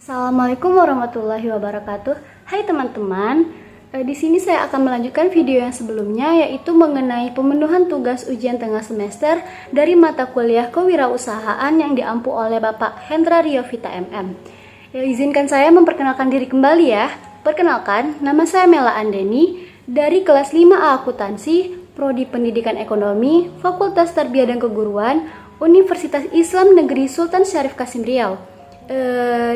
Assalamualaikum warahmatullahi wabarakatuh. Hai teman-teman, di sini saya akan melanjutkan video yang sebelumnya, yaitu mengenai pemenuhan tugas ujian tengah semester dari mata kuliah kewirausahaan yang diampu oleh Bapak Hendra Riovita MM. Izinkan saya memperkenalkan diri kembali ya. Perkenalkan, nama saya Mela Andeni dari kelas 5A Akuntansi, Prodi Pendidikan Ekonomi, Fakultas Tarbiyah dan Keguruan, Universitas Islam Negeri Sultan Syarif Kasim Riau.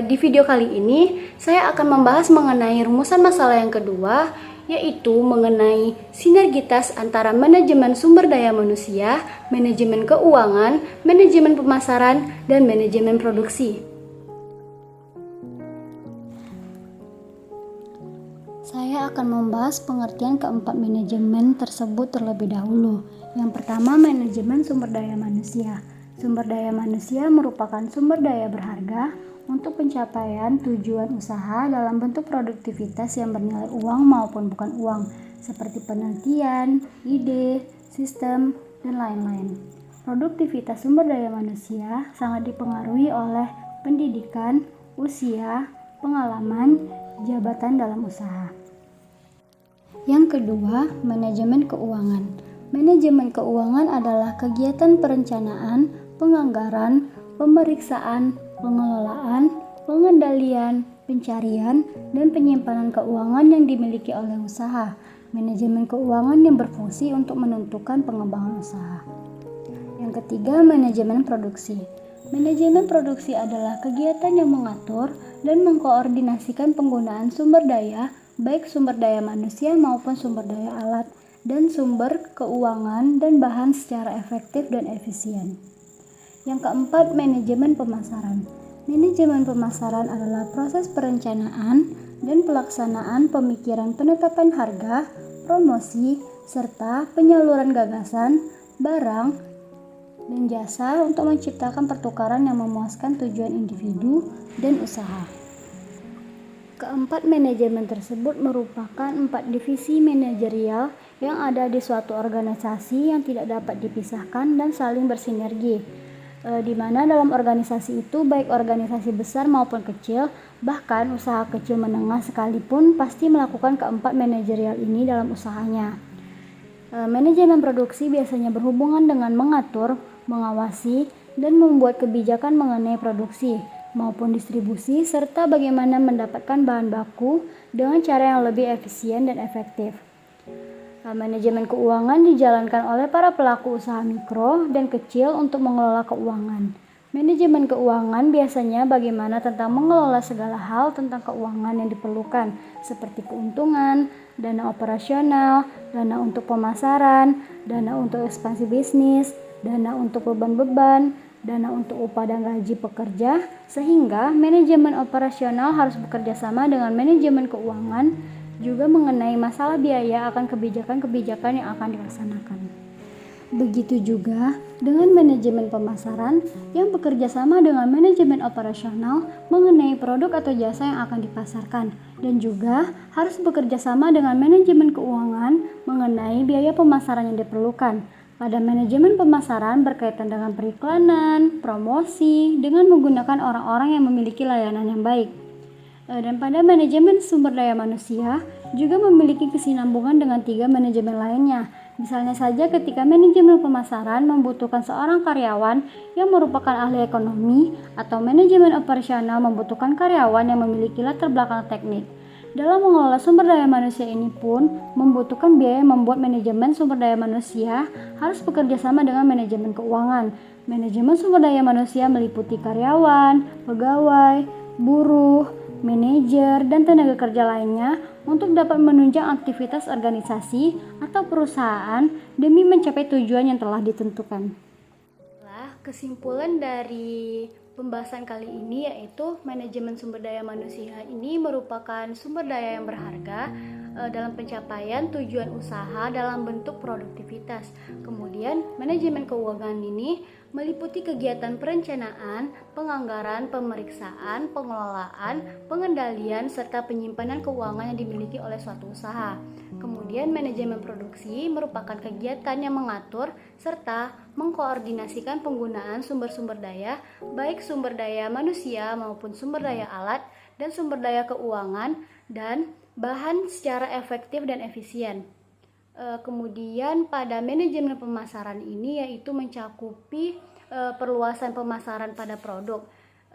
Di video kali ini saya akan membahas mengenai rumusan masalah yang kedua, yaitu mengenai sinergitas antara manajemen sumber daya manusia, manajemen keuangan, manajemen pemasaran, dan manajemen produksi. Saya akan membahas pengertian keempat manajemen tersebut terlebih dahulu. Yang pertama, manajemen sumber daya manusia. Sumber daya manusia merupakan sumber daya berharga untuk pencapaian tujuan usaha dalam bentuk produktivitas yang bernilai uang maupun bukan uang, seperti penelitian, ide, sistem, dan lain-lain. Produktivitas sumber daya manusia sangat dipengaruhi oleh pendidikan, usia, pengalaman, jabatan dalam usaha. Yang kedua, manajemen keuangan. Manajemen keuangan adalah kegiatan perencanaan, penganggaran, pemeriksaan, pengelolaan, pengendalian, pencarian, dan penyimpanan keuangan yang dimiliki oleh usaha. Manajemen keuangan yang berfungsi untuk menentukan pengembangan usaha. Yang ketiga, manajemen produksi. Manajemen produksi adalah kegiatan yang mengatur dan mengkoordinasikan penggunaan sumber daya, baik sumber daya manusia maupun sumber daya alat, dan sumber keuangan dan bahan secara efektif dan efisien. Yang keempat, manajemen pemasaran. Manajemen pemasaran adalah proses perencanaan dan pelaksanaan pemikiran penetapan harga, promosi, serta penyaluran gagasan, barang, dan jasa untuk menciptakan pertukaran yang memuaskan tujuan individu dan usaha. Keempat manajemen tersebut merupakan 4 divisi manajerial yang ada di suatu organisasi yang tidak dapat dipisahkan dan saling bersinergi, di mana dalam organisasi itu baik organisasi besar maupun kecil, bahkan usaha kecil menengah sekalipun pasti melakukan keempat manajerial ini dalam usahanya. Manajemen produksi biasanya berhubungan dengan mengatur, mengawasi, dan membuat kebijakan mengenai produksi maupun distribusi serta bagaimana mendapatkan bahan baku dengan cara yang lebih efisien dan efektif. Manajemen keuangan dijalankan oleh para pelaku usaha mikro dan kecil untuk mengelola keuangan. Manajemen keuangan biasanya bagaimana tentang mengelola segala hal tentang keuangan yang diperlukan, seperti keuntungan, dana operasional, dana untuk pemasaran, dana untuk ekspansi bisnis, dana untuk beban-beban, dana untuk upah dan gaji pekerja, sehingga manajemen operasional harus bekerja sama dengan manajemen keuangan, juga mengenai masalah biaya akan kebijakan-kebijakan yang akan dilaksanakan. Begitu juga dengan manajemen pemasaran yang bekerja sama dengan manajemen operasional mengenai produk atau jasa yang akan dipasarkan, dan juga harus bekerja sama dengan manajemen keuangan mengenai biaya pemasaran yang diperlukan. Pada manajemen pemasaran berkaitan dengan periklanan, promosi, dengan menggunakan orang-orang yang memiliki layanan yang baik. Dan pada manajemen sumber daya manusia juga memiliki kesinambungan dengan 3 manajemen lainnya. Misalnya saja ketika manajemen pemasaran membutuhkan seorang karyawan yang merupakan ahli ekonomi, atau manajemen operasional membutuhkan karyawan yang memiliki latar belakang teknik. Dalam mengelola sumber daya manusia ini pun membutuhkan biaya yang membuat manajemen sumber daya manusia harus bekerja sama dengan manajemen keuangan. Manajemen sumber daya manusia meliputi karyawan, pegawai, buruh, manajer, dan tenaga kerja lainnya untuk dapat menunjang aktivitas organisasi atau perusahaan demi mencapai tujuan yang telah ditentukan. Kesimpulan dari pembahasan kali ini yaitu manajemen sumber daya manusia ini merupakan sumber daya yang berharga dalam pencapaian tujuan usaha dalam bentuk produktivitas. Kemudian, manajemen keuangan ini meliputi kegiatan perencanaan, penganggaran, pemeriksaan, pengelolaan, pengendalian, serta penyimpanan keuangan yang dimiliki oleh suatu usaha. Kemudian, manajemen produksi merupakan kegiatan yang mengatur serta mengkoordinasikan penggunaan sumber-sumber daya, baik sumber daya manusia maupun sumber daya alat dan sumber daya keuangan dan bahan secara efektif dan efisien. Kemudian pada manajemen pemasaran ini yaitu mencakupi perluasan pemasaran pada produk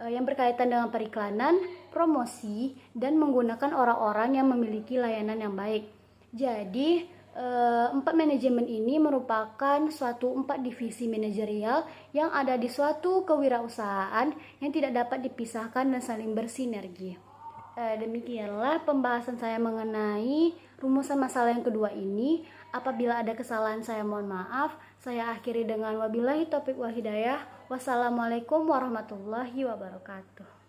yang berkaitan dengan periklanan, promosi, dan menggunakan orang-orang yang memiliki layanan yang baik. Jadi, 4 manajemen ini merupakan suatu 4 divisi manajerial yang ada di suatu kewirausahaan yang tidak dapat dipisahkan dan saling bersinergi. Demikianlah pembahasan saya mengenai rumusan masalah yang kedua ini. Apabila ada kesalahan saya mohon maaf. Saya akhiri dengan wabillahi taufiq wal hidayah. Wassalamualaikum warahmatullahi wabarakatuh.